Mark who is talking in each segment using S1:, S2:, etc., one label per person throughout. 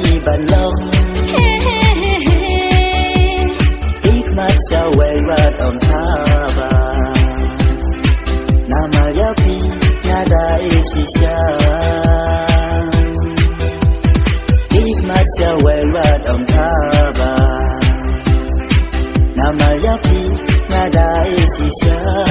S1: đi bàn lòng ít mắt sao quay ra đồng tha ba nama yapi nada isisya ít mắt sao quay ra đồng tha ba nama yapi nada isisya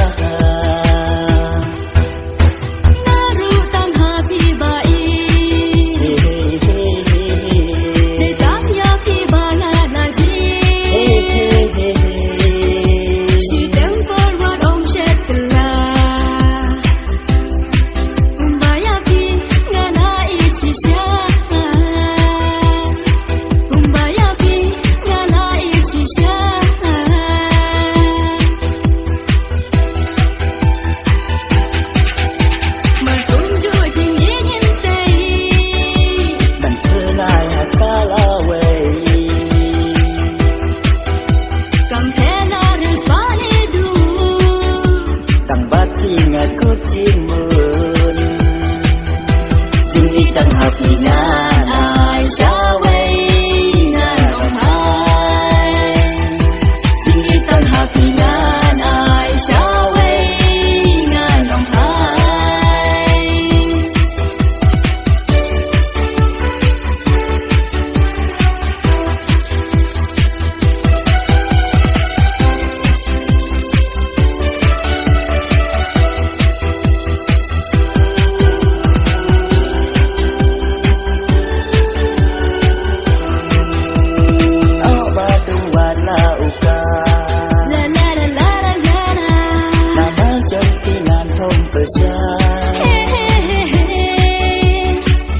S1: chim mượn chim đi tăng hợp thì ngàn ai sao vậy ngàn đồng hai chim đi tăng hợp thì ngàn ai sao vậy ngàn đồng hai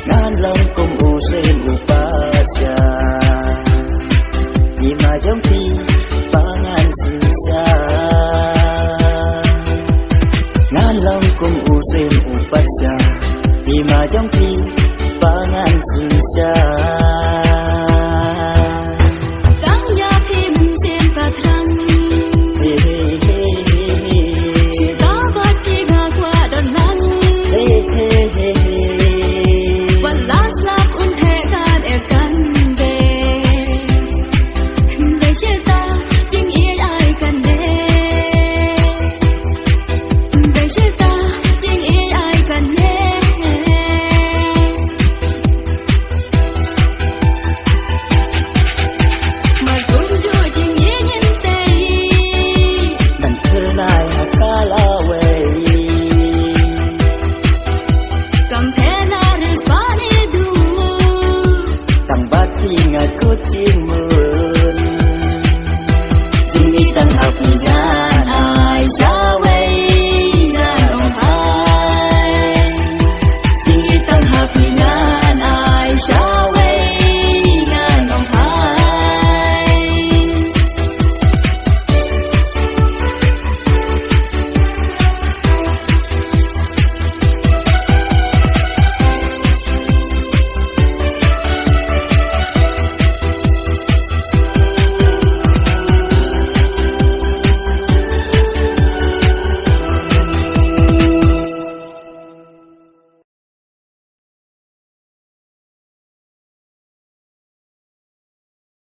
S1: nan lòng cùng u sen u pacha di ma jong ti pangan sisa nan lòng cùng u sen u pacha di ma jong ti pangan sisa chim mưa